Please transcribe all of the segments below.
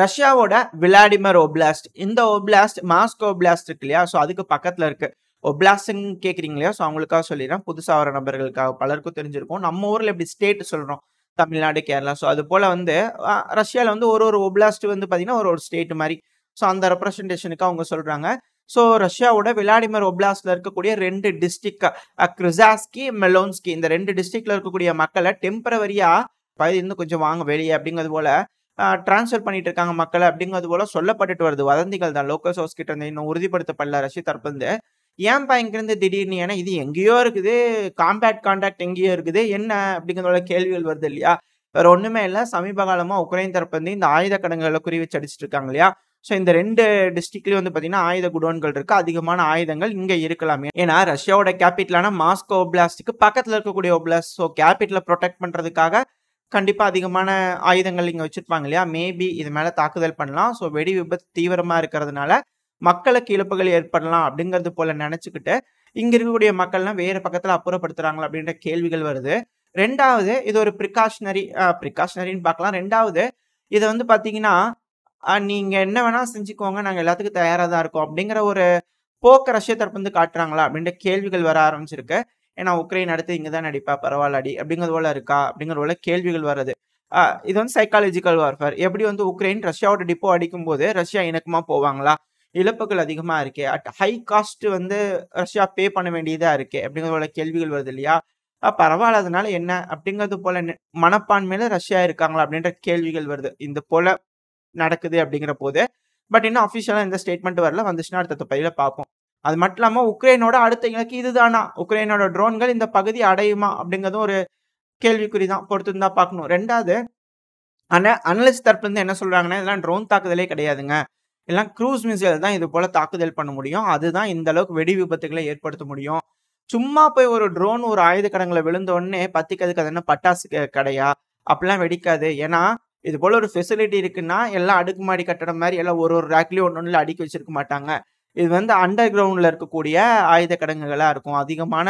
ரஷ்யாவோட Vladimir oblast. இந்த oblast Moscow oblast இருக்கு இல்லையா? ஸோ அதுக்கு பக்கத்துல இருக்கு. ஒப்லாஸ்ட்ன்னு கேட்குறீங்க இல்லையா? ஸோ அவங்களுக்காக சொல்லிடுறேன். புதுசா வர நபர்களுக்காக பலருக்கும் தெரிஞ்சிருக்கும். நம்ம ஊர்ல எப்படி ஸ்டேட் சொல்றோம். தமிழ்நாடு, கேரளா. ஸோ அது போல வந்து ரஷ்யால வந்து ஒரு ஒப்லாஸ்ட் வந்து பார்த்தீங்கன்னா, ஒரு ஸ்டேட் மாரி. ஸோ அந்த ரெப்ரசன்டேஷனுக்கு அவங்க சொல்றாங்க. ஸோ ரஷ்யாவோட விளாடிமிர் ஒப்லாஸ்ட்ல இருக்கக்கூடிய 2 டிஸ்ட்ரிக்ட் கிரிசாஸ்கி, மெலோன்ஸ்கி இந்த 2 டிஸ்ட்ரிக்ட்ல இருக்கக்கூடிய மக்களை டெம்பரவரியா பகுதியிலிருந்து கொஞ்சம் வாங்க வெளியே அப்படிங்கிறது போல டிரான்ஸ்ஃபர் பண்ணிட்டு இருக்காங்க மக்களை அப்படிங்கிறது போல சொல்லப்பட்டுட்டு வருது. வதந்திகள் தான். லோக்கல் சோர்ஸ் கிட்ட இருந்து இன்னும் உறுதிப்படுத்தப்படல ரஷ்ய தரப்பு இருந்து. ஏன்பா இங்கிருந்து திடீர்னு ஏன்னா இது எங்கேயோ இருக்குது, கான்டாக்ட் எங்கேயோ இருக்குது என்ன அப்படிங்கிறதோட கேள்விகள் வருது இல்லையா? வேற ஒண்ணுமே இல்லை. சமீப காலமா உக்ரைன் தரப்பு வந்து இந்த ஆயுத கடன்களை குறி வச்சு அடிச்சிட்டு இருக்காங்க இல்லையா? ஸோ இந்த 2 டிஸ்ட்ரிக்ட்லயும் வந்து பார்த்தீங்கன்னா ஆயுத குடோன்கள் இருக்கு. அதிகமான ஆயுதங்கள் இங்க இருக்கலாம். ஏன்னா ரஷ்யாவோட கேபிட்டலான மாஸ்கோ ஒப்லாஸ்டுக்கு பக்கத்துல இருக்கக்கூடிய ஒப்லாஸ்ட். ஸோ கேபிட்டலை ப்ரொடெக்ட் பண்றதுக்காக கண்டிப்பா அதிகமான ஆயுதங்கள் இங்க வச்சிருப்பாங்க இல்லையா? மேபி இது மேல தாக்குதல் பண்ணலாம். ஸோ வெடி விபத்து தீவிரமா இருக்கிறதுனால மக்களுக்கு இழப்புகள் ஏற்படலாம் அப்படிங்கிறது போல நினைச்சுக்கிட்டு இங்க இருக்கக்கூடிய மக்கள்லாம் வேற பக்கத்துல அப்புறப்படுத்துறாங்களா அப்படின்ற கேள்விகள் வருது. ரெண்டாவது இது ஒரு ப்ரிகாஷனரின்னு பார்க்கலாம். ரெண்டாவது இதை வந்து பாத்தீங்கன்னா நீங்க என்ன வேணா செஞ்சுக்கோங்க, நாங்க எல்லாத்துக்கும் தயாரா தான் இருக்கோம் அப்படிங்கிற ஒரு போக்க ரஷ்ய தரப்பு வந்து காட்டுறாங்களா அப்படின்ற கேள்விகள் வர ஆரம்பிச்சிருக்கு. ஏன்னா உக்ரைன் அடுத்து இங்க தான் நடிப்பா பரவாயில்லடி அப்படிங்கிறது போல இருக்கா அப்படிங்கிற போல கேள்விகள் வருது. இது வந்து சைக்காலஜிக்கல் வார்ஃபேர். எப்படி வந்து உக்ரைன் ரஷ்யாவோட டிப்போ அடிக்கும் போது ரஷ்யா இணக்கமா போவாங்களா? இழப்புகள் அதிகமா இருக்கே, அட் ஹை காஸ்ட் வந்து ரஷ்யா பே பண்ண வேண்டியதா இருக்கே அப்படிங்கிற போல கேள்விகள் வருது இல்லையா? பரவாயில்ல அதனால என்ன அப்படிங்கிறது போல மனப்பான்மையில ரஷ்யா இருக்காங்களா அப்படின்ற கேள்விகள் வருது. இந்த போல நடக்குது அப்படிங்கிற போது. பட் இன்னும் அஃபிஷியலா எந்த ஸ்டேட்மெண்ட் வரல. வந்துச்சுன்னா அடுத்த பதிவுல பார்ப்போம். அது மட்டும் இல்லாம உக்ரைனோட அடுத்த இலக்கு இதுதானா? உக்ரைனோட ட்ரோன்கள் இந்த பகுதி அடையுமா அப்படிங்கிறதும் ஒரு கேள்விக்குறி தான். பொறுத்து தான் பார்க்கணும். ரெண்டாவது அனலிஸ்ட் தரப்புல இருந்து என்ன சொல்றாங்கன்னா, இதெல்லாம் ட்ரோன் தாக்குதலே கிடையாதுங்க. எல்லாம் க்ரூஸ் மிசைல் தான் இது போல தாக்குதல் பண்ண முடியும். அதுதான் இந்த அளவுக்கு வெடி விபத்துகளை ஏற்படுத்த முடியும். சும்மா போய் ஒரு ட்ரோன் ஒரு ஆயுத கடங்களை விழுந்த உடனே பத்திக்கிறதுக்கு அது என்ன பட்டாசு கடையா? அப்படிலாம் வெடிக்காது. ஏன்னா இது போல ஒரு ஃபெசிலிட்டி இருக்குன்னா எல்லாம் அடுக்குமாடி கட்டடம் மாதிரி எல்லாம் ஒரு ரேக்லயும் ஒன்னொன்னுல அடுக்கி வச்சிருக்க மாட்டாங்க. இது வந்து அண்டர் கிரவுண்ட்ல இருக்கக்கூடிய ஆயுத கிடங்குகளா இருக்கும். அதிகமான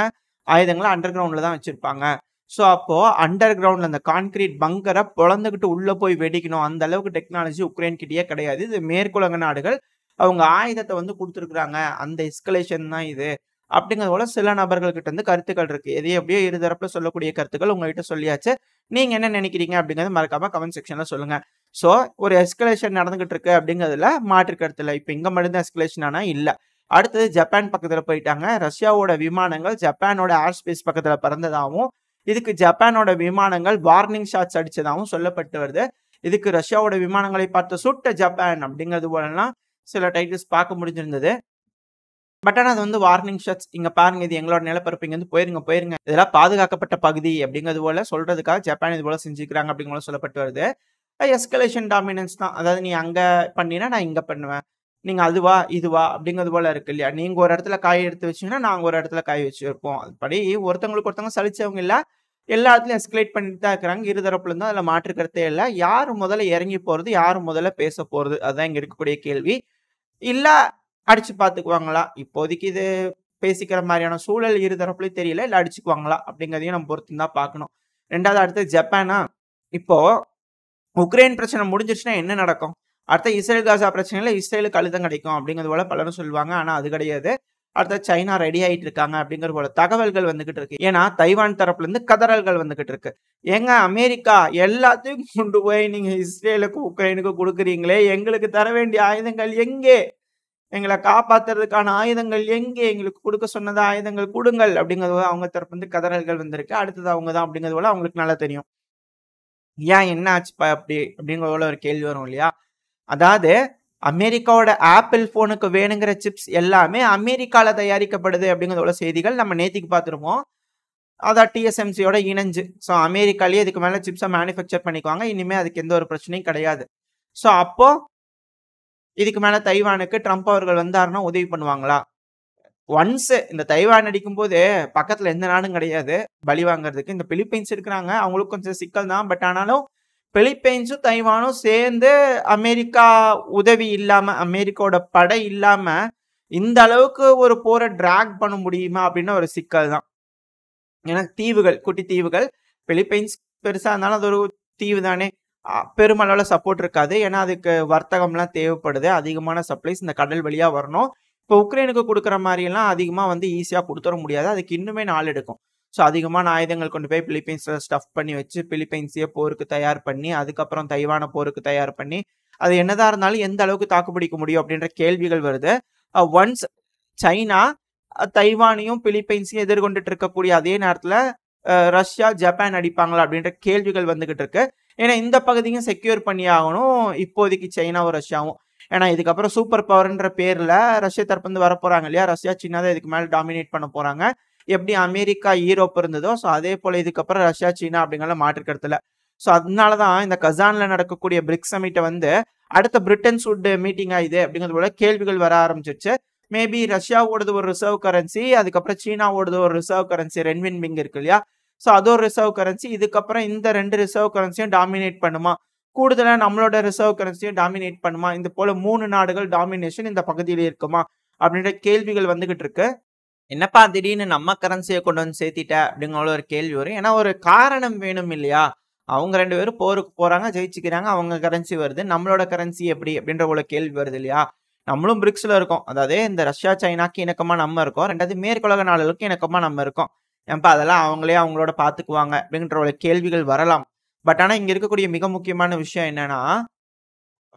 ஆயுதங்களை அண்டர் கிரவுண்ட்ல தான் வச்சிருப்பாங்க. ஸோ அப்போ அண்டர் கிரவுண்ட்ல அந்த கான்கிரீட் பங்கரை பொழந்துக்கிட்டு உள்ள போய் வெடிக்கணும். அந்த அளவுக்கு டெக்னாலஜி உக்ரைன் கிட்டேயே கிடையாது. இது மேற்குலக நாடுகள் அவங்க ஆயுதத்தை வந்து கொடுத்துருக்குறாங்க. அந்த எஸ்கலேஷன் தான் இது அப்படிங்கிறது போல சில நபர்கள் கிட்ட இருந்து கருத்துக்கள் இருக்கு. எது எப்படியோ இருதரப்புல சொல்லக்கூடிய கருத்துக்கள் உங்ககிட்ட சொல்லியாச்சு. நீங்க என்ன நினைக்கிறீங்க அப்படிங்கறது மறக்காம கமெண்ட் செக்ஷன்ல சொல்லுங்க. சோ ஒரு எஸ்கலேஷன் நடந்துகிட்டு இருக்கு அப்படிங்கிறதுல மாற்று கருத்து இல்லை. இப்ப இங்க மட்டும் எஸ்கலேஷன் ஆனா இல்ல. அடுத்தது ஜப்பான் பக்கத்துல போயிட்டாங்க. ரஷ்யாவோட விமானங்கள் ஜப்பானோட ஏர் ஸ்பேஸ் பக்கத்துல பறந்ததாகவும் இதுக்கு ஜப்பானோட விமானங்கள் வார்னிங் ஷாட்ஸ் அடிச்சதாகவும் சொல்லப்பட்டு வருது. இதுக்கு ரஷ்யாவோட விமானங்களை பார்த்து சுட்ட ஜப்பான் அப்படிங்கிறது போலலாம் சில டைட்டில்ஸ் பார்க்க முடிஞ்சிருந்தது. பட் ஆனால் அது வந்து வார்னிங் ஷாட்ஸ். இங்க பாருங்க இது எங்களோட நிலப்பரப்பு, இங்க வந்து போயிருங்க இதெல்லாம் பாதுகாக்கப்பட்ட பகுதி அப்படிங்கிறது போல சொல்றதுக்காக ஜப்பான் இது போல செஞ்சுக்கிறாங்க அப்படிங்கிற சொல்லப்பட்டு வருது. எஸ்கலேஷன் டாமினன்ஸ் தான். அதாவது நீ அங்க பண்ணினா நான் இங்க பண்ணுவேன், நீங்க அதுவா இதுவா அப்படிங்கிறது போல இருக்கு இல்லையா? நீங்க ஒரு இடத்துல காய் எடுத்து வச்சீங்கன்னா நாங்க ஒரு இடத்துல காய் வச்சு வைப்போம். அதுபடி ஒருத்தவங்களுக்கு ஒருத்தவங்க சலிச்சவங்க இல்ல, எல்லா இடத்துலயும் எஸ்கலேட் பண்ணிட்டு தான் இருக்கிறாங்க. இருதரப்புல இருந்து அதுல மாற்று கருத்தே இல்லை. யாரு முதல்ல இறங்கி போறது, யாரு முதல்ல பேச போறது, அதுதான் இங்க இருக்கக்கூடிய கேள்வி. இல்ல அடிச்சு பாத்துக்குவாங்களா? இப்போதைக்கு இது பேசிக்கிற மாதிரியான சூழல் இருதரப்புலயும் தெரியல. இல்ல அடிச்சுக்குவாங்களா அப்படிங்கிறதையும் நம்ம பொறுத்து தான் பார்க்கணும். ரெண்டாவது அடுத்து ஜப்பானா, இப்போ உக்ரைன் பிரச்சனை முடிஞ்சிருச்சுன்னா என்ன நடக்கும்? அடுத்த இஸ்ரேல் காசா பிரச்சனையில இஸ்ரேலுக்கு அழுத்தம் கிடைக்கும் அப்படிங்கிறது போல பலரும் சொல்லுவாங்க. ஆனா அது கிடையாது. அடுத்த சைனா ரெடி ஆயிட்டு இருக்காங்க அப்படிங்கிற போல தகவல்கள் வந்துகிட்டு இருக்கு. ஏன்னா தைவான் தரப்புல இருந்து கதறல்கள் வந்துகிட்டு இருக்கு. ஏங்க அமெரிக்கா எல்லாத்தையும் கொண்டு போய் நீங்க இஸ்ரேலுக்கு உக்ரைனுக்கு கொடுக்குறீங்களே, எங்களுக்கு தர வேண்டிய ஆயுதங்கள் எங்கே? எங்களை காப்பாத்துறதுக்கான ஆயுதங்கள் எங்கே? எங்களுக்கு கொடுக்க சொன்னது ஆயுதங்கள் கொடுங்கள் அப்படிங்கிறது அவங்க தரப்பு வந்து கதறல்கள் வந்திருக்கு. அடுத்தது அவங்க தான் அப்படிங்கிறது போல அவங்களுக்கு நல்லா தெரியும். ஏன் என்ன ஆச்சுப்பா அப்படி அப்படிங்கிற போல ஒரு கேள்வி வரும் இல்லையா? அதாவது அமெரிக்காவோட ஆப்பிள் போனுக்கு வேணுங்கிற சிப்ஸ் எல்லாமே அமெரிக்கால தயாரிக்கப்படுது அப்படிங்கிறதோட செய்திகள் நம்ம நேத்திக்கு பார்த்துருப்போம். அதான் டிஎஸ்எம்சியோட இணைஞ்சு. ஸோ அமெரிக்காலேயே இதுக்கு மேல சிப்ஸை மேனுஃபேக்சர் பண்ணிக்குவாங்க. இனிமே அதுக்கு எந்த ஒரு பிரச்சனையும் கிடையாது. ஸோ அப்போ இதுக்கு மேல தைவானுக்கு ட்ரம்ப் அவர்கள் வந்தாருன்னா உதவி பண்ணுவாங்களா? ஒன்ஸ் இந்த தைவான் அடிக்கும் போது பக்கத்துல எந்த நாடும் கிடையாது பலி வாங்குறதுக்கு. இந்த பிலிப்பைன்ஸ் இருக்கிறாங்க, அவங்களுக்கு கொஞ்சம் சிக்கல் தான். பட் ஆனாலும் பிலிப்பைன்ஸும் தைவானும் சேர்ந்து அமெரிக்கா உதவி இல்லாம, அமெரிக்காவோட படை இல்லாம இந்த அளவுக்கு ஒரு போரை டிராக் பண்ண முடியுமா அப்படின்னு ஒரு சிக்கல் தான். ஏன்னா தீவுகள், குட்டி தீவுகள். பிலிப்பைன்ஸ் பெருசா இருந்தாலும் அது ஒரு தீவு தானே. பெருமளவுல சப்போர்ட் இருக்காது. ஏன்னா, அதுக்கு வர்த்தகம்லாம் தேவைப்படுது. அதிகமான சப்ளைஸ் இந்த கடல் வழியா வரணும். இப்போ உக்ரைனுக்கு குடுக்குற மாரியெல்லாம் அதிகமா வந்து ஈஸியா குடுத்துற முடியாது. அதுக்கு இன்னுமே நாள் எடுக்கும். ஸோ அதிகமான ஆயுதங்கள் கொண்டு போய் பிலிப்பைன்ஸ்ல ஸ்டஃப் பண்ணி வச்சு, பிலிப்பைன்ஸையே போருக்கு தயார் பண்ணி, அதுக்கப்புறம் தைவான போருக்கு தயார் பண்ணி, அது என்னதான் இருந்தாலும் எந்த அளவுக்கு தாக்குப்பிடிக்க முடியும் அப்படின்ற கேள்விகள் வருது. ஒன்ஸ் சைனா தைவானையும், பிலிப்பைன்ஸையும் எதிர்கொண்டுட்டு இருக்கக்கூடிய அதே நேரத்துல ரஷ்யா, ஜப்பான் அடிப்பாங்களா அப்படின்ற கேள்விகள் வந்துகிட்டு இருக்கு. ஏன்னா இந்த பகுதியும் செக்யூர் பண்ணி ஆகணும் இப்போதைக்கு சைனாவும், ரஷ்யாவும். ஏன்னா இதுக்கப்புறம் சூப்பர் பவர்ன்ற பேர்ல ரஷ்யா தரப்பு வந்து வரப்போறாங்க இல்லையா? ரஷ்யா, சீனா தான் இதுக்கு மேல டாமினேட் பண்ண போறாங்க. எப்படி அமெரிக்கா, ஈரோப் இருந்ததோ, ஸோ அதே போல இதுக்கப்புறம் ரஷ்யா, சீனா அப்படிங்கிற மாற்று கருத்து இல்ல. ஸோ அதனாலதான் இந்த கசான்ல நடக்கக்கூடிய பிரிக்ஸ் சமிட்டை வந்து அடுத்த பிரிட்டன்ஸ் வுட் மீட்டிங்கா இது அப்படிங்கிறது போல கேள்விகள் வர ஆரம்பிச்சிருச்சு. மேபி ரஷ்யாவோடது ஒரு ரிசர்வ் கரன்சி, அதுக்கப்புறம் சீனாவோடது ஒரு ரிசர்வ் கரன்சி ரென்மின்பிங் இருக்கு இல்லையா? ஸோ அது ஒரு ரிசர்வ் கரன்சி. இதுக்கப்புறம் இந்த 2 ரிசர்வ் கரன்சியும் டாமினேட் பண்ணுமா? கூடுதலா நம்மளோட ரிசர்வ் கரன்சியும் டாமினேட் பண்ணுமா? இந்த போல 3 நாடுகள் டாமினேஷன் இந்த பகுதியில இருக்குமா? அப்படின்ற கேள்விகள் வந்துகிட்டு இருக்கு. என்னப்பா திடீர்னு நம்ம கரன்சியை கொண்டு வந்து சேர்த்திட்ட அப்படிங்கிற ஒரு கேள்வி வரும். ஏன்னா ஒரு காரணம் வேணும் இல்லையா? அவங்க 2 பேரும் போருக்கு போறாங்க, ஜெயிச்சுக்கிறாங்க, அவங்க கரன்சி வருது. நம்மளோட கரன்சி எப்படி அப்படின்ற ஒரு கேள்வி வருது இல்லையா? நம்மளும் பிரிக்ஸ்ல இருக்கோம். அதாவது இந்த ரஷ்யா, சைனாக்கு இணக்கமா நம்ம இருக்கோம். 2வது மேற்குலக நாடுகளுக்கு இணக்கமா நம்ம இருக்கோம். ஏன்பா அதெல்லாம் அவங்களே அவங்களோட பாத்துக்குவாங்க அப்படின்ற ஒரு கேள்விகள் வரலாம். பட் ஆனா இங்க இருக்கக்கூடிய மிக முக்கியமான விஷயம் என்னன்னா,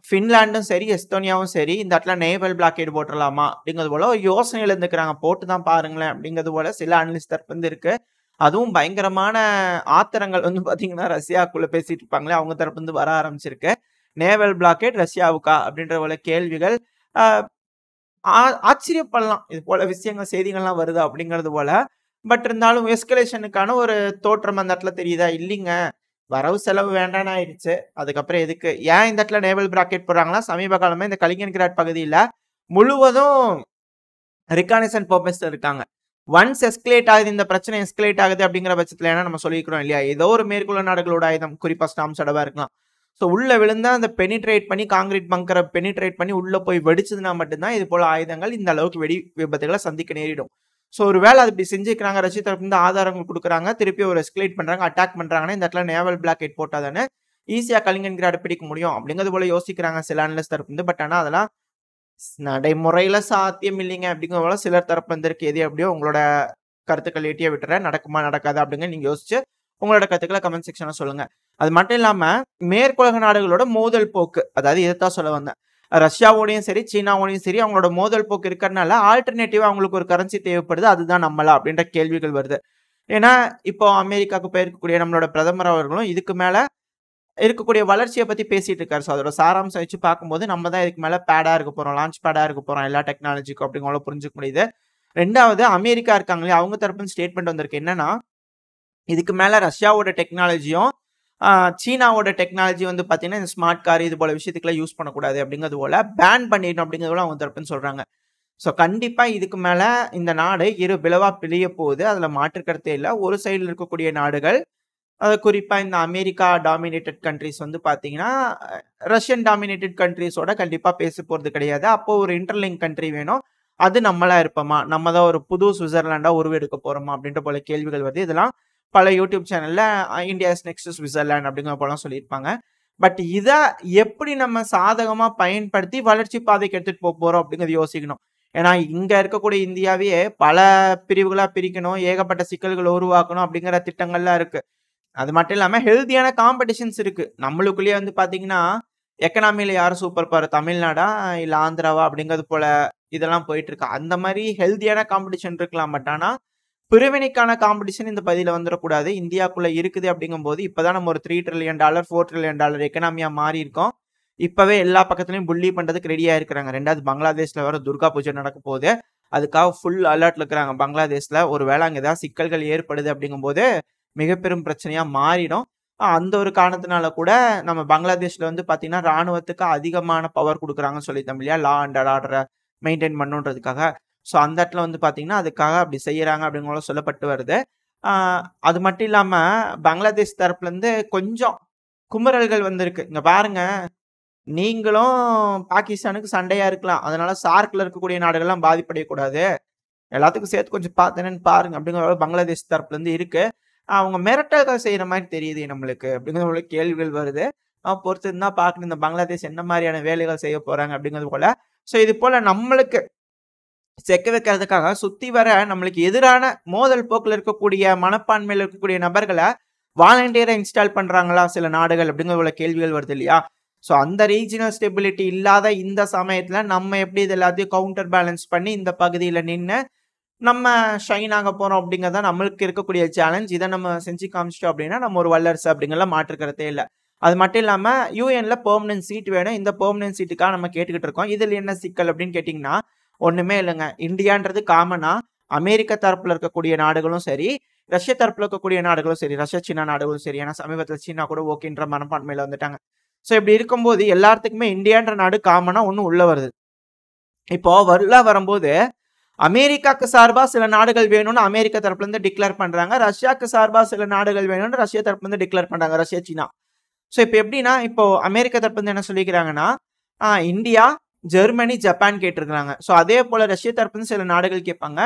ஃபின்லாண்டும் சரி, எஸ்தோனியாவும் சரி, இந்த இடத்துல நேவல் பிளாக்கேட் போட்டுறலாமா அப்படிங்கிறது போல ஒரு யோசனையில இருந்துக்கிறாங்க. போட்டு தான் பாருங்களேன் அப்படிங்கிறது போல சில அனலிஸ்ட் தரப்பு வந்து இருக்கு. அதுவும் பயங்கரமான ஆத்திரங்கள் வந்து பாத்தீங்கன்னா ரஷ்யாக்குள்ள பேசிட்டு இருப்பாங்களே, அவங்க தரப்பு வந்து வர ஆரம்பிச்சிருக்கு. நேவல் பிளாக்கேட் ரஷ்யாவுக்கா அப்படின்ற போல கேள்விகள். ஆச்சரியப்படலாம். இது போல விஷயங்கள், செய்திகள்லாம் வருது அப்படிங்கிறது போல. பட் இருந்தாலும் எஸ்கலேஷனுக்கான ஒரு தோற்றம் அந்த இடத்துல தெரியுதா? இல்லைங்க. வரவு செலவு வேண்டான்னு ஆயிடுச்சு. அதுக்கப்புறம் எதுக்கு? ஏன் இந்த இடத்துல நேவல் பிராக்கெட் போடுறாங்கன்னா, சமீப காலமா இந்த கலினின்கிராட் பகுதியில முழுவதும் ரிகானசன்ட் பர்பஸ்ல இருக்காங்க. ஒன்ஸ் எஸ்கலேட் ஆகுது, இந்த பிரச்சனை எஸ்கலேட் ஆகுது அப்படிங்கிற பட்சத்துல ஏன்னா நம்ம சொல்லிக்கிறோம் இல்லையா? ஏதோ ஒரு மேற்குள்ள நாடுகளோட ஆயுதம், குறிப்பா ஸ்டாம் சடவா இருக்கலாம். ஸோ உள்ள விழுந்தா அந்த பெனிட்ரேட் பண்ணி காங்கிரீட் பங்கரை பெனிட்ரேட் பண்ணி உள்ள போய் வெடிச்சதுன்னா மட்டும்தான் இது போல ஆயுதங்கள் இந்த அளவுக்கு வெடி விபத்துகளை சந்திக்க நேரிடும். ஸோ ஒரு வேளை அது இப்படி செஞ்சுக்கிறாங்க, ரஷ்யா தரப்பு இருந்து ஆதாரங்கள் கொடுக்குறாங்க, திருப்பி ஒரு எஸ்கலேட் பண்றாங்க, அட்டாக் பண்றாங்கன்னா இந்த இடத்துல நேவல் பிளாக்கெட் போட்டா தானே ஈஸியா கலினின்கிராட் பிடிக்க முடியும் அப்படிங்கிறது போல யோசிக்கிறாங்க சில அனலிஸ்ட் தரப்பு இருந்து. பட் ஆனா அதெல்லாம் நடைமுறையில சாத்தியம் இல்லைங்க அப்படிங்கிற போல சிலர் தரப்பு வந்திருக்கு. எது எப்படியோ உங்களோட கருத்துக்கள் எட்டிய விட்டுற நடக்குமா நடக்காது அப்படிங்க நீங்க யோசிச்சு உங்களோட கருத்துக்களை கமெண்ட் செக்ஷன்ல சொல்லுங்க. அது மட்டும் இல்லாம மேற்குலக நாடுகளோட மோதல் போக்கு, அதாவது இதைத்தான் சொல்ல வந்தேன். ரஷ்யாவோடையும் சரி, சீனாவோடையும் சரி அவங்களோட மோதல் போக்கு இருக்கிறதுனால ஆல்டர்னேட்டிவா அவங்களுக்கு ஒரு கரன்சி தேவைப்படுது. அதுதான் நம்மளா அப்படின்ற கேள்விகள் வருது. ஏன்னா இப்போ அமெரிக்காவுக்கு போயிருக்கக்கூடிய நம்மளோட பிரதமர் அவர்களும் இதுக்கு மேல இருக்கக்கூடிய வளர்ச்சியை பத்தி பேசிட்டு இருக்காரு. ஸோ அதோட சாராம்சம் வச்சு பார்க்கும்போது நம்ம தான் இதுக்கு மேல பேடா இருக்க போறோம், லான்ச் பேடா இருக்க போறோம் எல்லா டெக்னாலஜிக்கும் அப்படிங்கிற புரிஞ்சுக்க முடியுது. 2வது அமெரிக்கா இருக்காங்களே, அவங்க தரப்புன்னு ஸ்டேட்மெண்ட் வந்திருக்கு. என்னன்னா இதுக்கு மேல ரஷ்யாவோட டெக்னாலஜியும் சீனாவோட டெக்னாலஜி வந்து பாத்தீங்கன்னா இந்த ஸ்மார்ட் கார் இது போல விஷயத்துக்குலாம் யூஸ் பண்ணக்கூடாது அப்படிங்கிறது போல பேன் பண்ணிடணும் அப்படிங்கிறது போல அவங்க தரப்புன்னு சொல்றாங்க. ஸோ கண்டிப்பா இதுக்கு மேல இந்த நாடு இரு பிளவா பிழிய போகுது. அதுல மாற்று கருத்தே இல்லை. ஒரு சைடில் இருக்கக்கூடிய நாடுகள், குறிப்பா இந்த அமெரிக்கா டாமினேட்டட் கண்ட்ரிஸ் வந்து பாத்தீங்கன்னா ரஷ்யன் டாமினேட்டட் கண்ட்ரிஸோட கண்டிப்பா பேச போறது கிடையாது. அப்போ ஒரு இன்டர்லிங்க் கண்ட்ரி வேணும். அது நம்மளா இருப்போமா? நம்ம தான் ஒரு புது சுவிட்சர்லாண்டா உருவெடுக்க போறோமா அப்படின்ற போல கேள்விகள் வருது. இதெல்லாம் பல யூடியூப் சேனல்ல இந்தியாஸ் நெக்ஸ்ட் சுவிட்சர்லாண்ட் அப்படிங்கிற போலாம் சொல்லியிருப்பாங்க. பட் இத எப்படி நம்ம சாதகமா பயன்படுத்தி வளர்ச்சி பாதைக்கு எடுத்துட்டு போறோம் அப்படிங்கிறது யோசிக்கணும். ஏன்னா இங்க இருக்கக்கூடிய இந்தியாவே பல பிரிவுகளா பிரிக்கணும், ஏகப்பட்ட சிக்கல்களை உருவாக்கணும் அப்படிங்கிற திட்டங்கள்லாம் இருக்கு. அது மட்டும் இல்லாம ஹெல்தியான காம்படிஷன்ஸ் இருக்கு. நம்மளுக்குள்ளேயே வந்து பாத்தீங்கன்னா எக்கனாமில யாரு சூப்பர் பவர், தமிழ்நாடா இல்ல ஆந்திராவா அப்படிங்கிறது போல இதெல்லாம் போயிட்டு இருக்கு. அந்த மாதிரி ஹெல்தியான காம்படிஷன் இருக்கலாம். பட் ஆனா பிரிவினைக்கான காம்படிஷன் இந்த பதில வந்துடக்கூடாது. இந்தியாக்குள்ள இருக்குது அப்படிங்கும்போது இப்பதான் நம்ம ஒரு $3 trillion $4 trillion எக்கனாமியா மாறி இருக்கோம். இப்பவே எல்லா பக்கத்துலயும் புள்ளி பண்றதுக்கு ரெடியா இருக்கிறாங்க. 2வது பங்களாதேஷ்ல வர துர்கா பூஜை நடக்க போகுது. அதுக்காக ஃபுல் அலர்ட்ல இருக்கிறாங்க பங்களாதேஷ்ல. ஒருவேளை அங்க ஏதாவது சிக்கல்கள் ஏற்படுது அப்படிங்கும்போது மிகப்பெரும் பிரச்சனையா மாறிடும். அந்த ஒரு காரணத்தினால கூட நம்ம பங்களாதேஷ்ல வந்து பாத்தீங்கன்னா ராணுவத்துக்கு அதிகமான பவர் கொடுக்குறாங்கன்னு சொல்லிட்டோம் இல்லையா? லா அண்ட் ஆர்டரை மெயின்டைன் பண்ணுன்றதுக்காக. ஸோ அந்த இடத்துல வந்து பாத்தீங்கன்னா அதுக்காக அப்படி செய்யறாங்க அப்படிங்கிற சொல்லப்பட்டு வருது. அது மட்டும் இல்லாம பங்களாதேஷ் தரப்புல இருந்து கொஞ்சம் குமுறல்கள் வந்திருக்கு. இங்க பாருங்க, நீங்களும் பாகிஸ்தானுக்கு சண்டையா இருக்கலாம், அதனால சார்க்ல இருக்கக்கூடிய நாடுகள்லாம் பாதிப்படையக்கூடாது, எல்லாத்துக்கும் சேர்த்து கொஞ்சம் பார்த்தேன்னு பாருங்க அப்படிங்கிற பங்களாதேஷ் தரப்புல இருந்து இருக்கு. அவங்க மிரட்டல்கள் செய்யற மாதிரி தெரியுது நம்மளுக்கு அப்படிங்கிற கேள்விகள் வருது. பொறுத்து இருந்தா பார்க்கணும் இந்த பங்களாதேஷ் என்ன மாதிரியான வேலைகள் செய்ய போறாங்க அப்படிங்கிறது போல. ஸோ இது போல நம்மளுக்கு செக்க வைக்கிறதுக்காக சுத்தி வர நம்மளுக்கு எதிரான மோதல் போக்கில் இருக்கக்கூடிய மனப்பான்மையில் இருக்கக்கூடிய நபர்களை வாலண்டியரா இன்ஸ்டால் பண்றாங்களா சில நாடுகள் அப்படிங்கிற கேள்விகள் வருது இல்லையா? ஸோ அந்த ரீஜனல் ஸ்டெபிலிட்டி இல்லாத இந்த சமயத்துல நம்ம எப்படி இது எல்லாத்தையும் கவுண்டர் பேலன்ஸ் பண்ணி இந்த பகுதியில நின்று நம்ம ஷைன் ஆக போறோம் அப்படிங்கிறத நம்மளுக்கு இருக்கக்கூடிய சேலஞ்ச். இதை நம்ம செஞ்சு காமிச்சிட்டோம் அப்படின்னா நம்ம ஒரு வல்லரசு அப்படிங்கிறத மாற்றுக்கிறதே இல்லை. அது மட்டும் இல்லாம யூஎன்ல பெர்மனன்ட் சீட் வேணும். இந்த பெர்மனன்ட் சீட்டுக்காக நம்ம கேட்டுக்கிட்டு இருக்கோம். இதுல என்ன சிக்கல் அப்படின்னு கேட்டீங்கன்னா ஒண்ணுமே இல்லைங்க. இந்தியான்றது காமனா அமெரிக்க தரப்புல இருக்கக்கூடிய நாடுகளும் சரி, ரஷ்ய தரப்புல இருக்கக்கூடிய நாடுகளும் சரி, ரஷ்யா சீனா நாடுகளும் சரி, ஏன்னா சமீபத்தில் சீனா கூட ஓகேன்ற மனப்பான்மையில வந்துட்டாங்க. ஸோ இப்படி இருக்கும்போது எல்லாத்துக்குமே இந்தியான்ற நாடு காமனா ஒன்றும் உள்ள வருது. இப்போ வரும்போது அமெரிக்காக்கு சார்பா சில நாடுகள் வேணும்னு அமெரிக்க தரப்புல இருந்து டிக்ளேர் பண்றாங்க. ரஷ்யாவுக்கு சார்பா சில நாடுகள் வேணும்னு ரஷ்யா தரப்புல இருந்து டிக்ளேர் பண்றாங்க, ரஷ்யா சீனா. ஸோ இப்போ எப்படின்னா இப்போ அமெரிக்க தரப்புல இருந்து என்ன சொல்லிக்கிறாங்கன்னா இந்தியா, ஜெர்மனி, ஜப்பான் கேட்டிருக்கிறாங்க. ஸோ அதே போல ரஷ்ய தரப்புல இருந்து சில நாடுகள் கேட்பாங்க.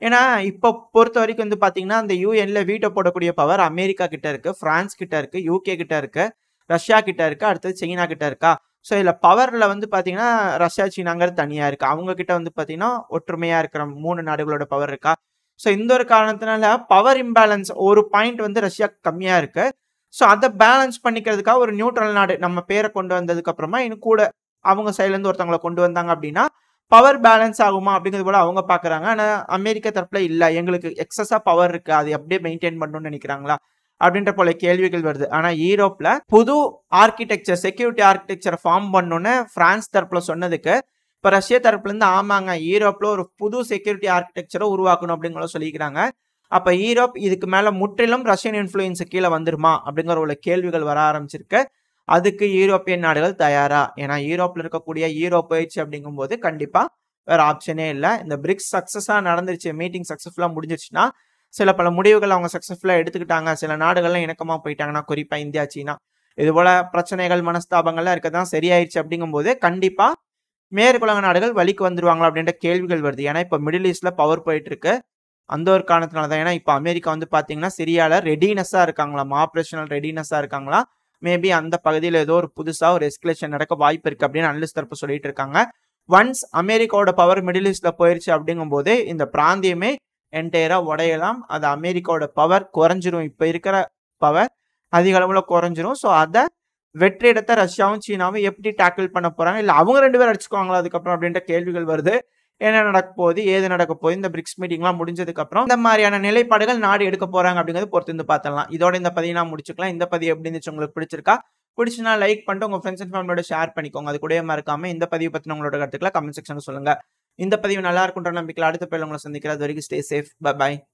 ஏன்னா இப்போ பொறுத்த வரைக்கும் வந்து பாத்தீங்கன்னா அந்த யூஎன்ல வீட்டோ போடக்கூடிய பவர் அமெரிக்கா கிட்ட இருக்கு, பிரான்ஸ் கிட்ட இருக்கு, யூகே கிட்ட இருக்கு, ரஷ்யா கிட்ட இருக்கு, அடுத்தது சீனா கிட்ட இருக்கா. ஸோ இதுல பவர்ல வந்து பாத்தீங்கன்னா ரஷ்யா சீனாங்கிறது தனியா இருக்கு. அவங்க கிட்ட வந்து பாத்தீங்கன்னா ஒற்றுமையா இருக்கிற 3 நாடுகளோட பவர் இருக்கா. ஸோ இந்த ஒரு காரணத்தினால பவர் இம்பேலன்ஸ் ஒரு பாயிண்ட் வந்து ரஷ்யா கம்மியா இருக்கு. ஸோ அதை பேலன்ஸ் பண்ணிக்கிறதுக்காக ஒரு நியூட்ரல் நாடு நம்ம பேரை கொண்டு வந்ததுக்கு அப்புறமா இன்னும் கூட அவங்க சைட்ல இருந்து ஒருத்தவங்களை கொண்டு வந்தாங்க அப்படின்னா பவர் பேலன்ஸ் ஆகுமா அப்படிங்கிறது போல அவங்க பாக்குறாங்க. ஆனா அமெரிக்க தரப்புல இல்ல, எங்களுக்கு எக்ஸஸா பவர் இருக்கு, அது அப்படியே மெயின்டைன் பண்ணணும்னு நினைக்கிறாங்களா அப்படின்ற போல கேள்விகள் வருது. ஆனா யூரோப்ல புது ஆர்கிடெக்சர், செக்யூரிட்டி ஆர்கிடெக்சர் ஃபார்ம் பண்ணணும்னு பிரான்ஸ் தரப்புல சொன்னதுக்கு இப்ப ரஷ்ய தரப்புல இருந்து ஆமாங்க யூரோப்ல ஒரு புது செக்யூரிட்டி ஆர்கிடெக்சரை உருவாக்கணும் அப்படிங்கிற சொல்லிக்கிறாங்க. அப்ப யூரோப் இதுக்கு மேல முற்றிலும் ரஷ்யன் இன்ஃபுளுன்ஸ் கீழே வந்துருமா அப்படிங்கிற ஒரு கேள்விகள் வர ஆரம்பிச்சிருக்கு. அதுக்கு யூரோப்பியன் நாடுகள் தயாரா? ஏன்னா யூரோப்ல இருக்கக்கூடிய யூரோ பயிற்சி அப்படிங்கும் போது கண்டிப்பா வேற ஆப்ஷனே இல்லை. இந்த பிரிக்ஸ் சக்சஸா நடந்துருச்சு, மீட்டிங் சக்சஸ்ஃபுல்லா முடிஞ்சிருச்சுன்னா சில பல முடிவுகள் அவங்க சக்சஸ்ஃபுல்லா எடுத்துக்கிட்டாங்க, சில நாடுகள்லாம் இணக்கமா போயிட்டாங்கன்னா, குறிப்பா இந்தியா, சீனா, இது போல பிரச்சனைகள் மனஸ்தாபங்கள்லாம் இருக்கதான் சரியாயிருச்சு அப்படிங்கும் போது கண்டிப்பா மேற்குலக நாடுகள் வழிக்கு வந்துருவாங்களா அப்படின்ற கேள்விகள் வருது. ஏன்னா இப்ப மிடில் ஈஸ்ட்ல பவர் போயிட்டு இருக்கு. அந்த ஒரு காரணத்தினாலதான். ஏன்னா இப்ப அமெரிக்கா வந்து பாத்தீங்கன்னா சிரியால ரெடினஸா இருக்காங்களாம், ஆபரேஷனல் ரெடினஸா இருக்காங்களா. மேபி அந்த பகுதியில் ஏதோ ஒரு புதுசா ஒரு எஸ்கலேஷன் நடக்க வாய்ப்பு இருக்கு அப்படின்னு அனலிஸ்ட் தரப்பு சொல்லிட்டு இருக்காங்க. ஒன்ஸ் அமெரிக்காவோட பவர் மிடில் ஈஸ்ட்ல போயிருச்சு அப்படிங்கும் போது இந்த பிராந்தியமே என்டையரா உடையலாம். அது அமெரிக்காவோட பவர் குறைஞ்சிரும், இப்ப இருக்கிற பவர் அதிக அளவுல குறைஞ்சிரும். ஸோ அதை வெற்றி எடுத்த ரஷ்யாவும் சீனாவும் எப்படி டேக்கிள் பண்ண போறாங்க, இல்ல அவங்க 2 பேரும் அடிச்சுக்குவாங்களா அதுக்கப்புறம் அப்படின்ற கேள்விகள் வருது. என்ன நடக்க போகுது, ஏது நடக்க போகுது, இந்த பிரிக்ஸ் மீட்டிங்லாம் முடிஞ்சதுக்கு அப்புறம் இந்த மாதிரியான நிலைப்பாடுகள் நாடு எடுக்க போறாங்க அப்படிங்கிறது பொறுத்து இருந்து பார்த்தலாம். இதோட இந்த பதிவை நான் முடிச்சுக்கலாம். இந்த பதிவு எப்படி இருந்துச்சு, உங்களுக்கு பிடிச்சிருக்கா? பிடிச்சுனா லைக் பண்ணிட்டு உங்க ஃப்ரெண்ட்ஸ் அண்ட் ஃபேமிலியோட ஷேர் பண்ணிக்கோங்க. அது கூட மறக்காம இந்த பதிவு பத்தின உங்களோட கருத்துக்களை கமெண்ட் செக்ஷன்ல சொல்லுங்க. இந்த பதிவு நல்லா இருக்குன்ற நம்பிக்கையில் அடுத்த பேர் உங்களை சந்திக்கிறது வரைக்கும் ஸ்டே சேஃப். பை.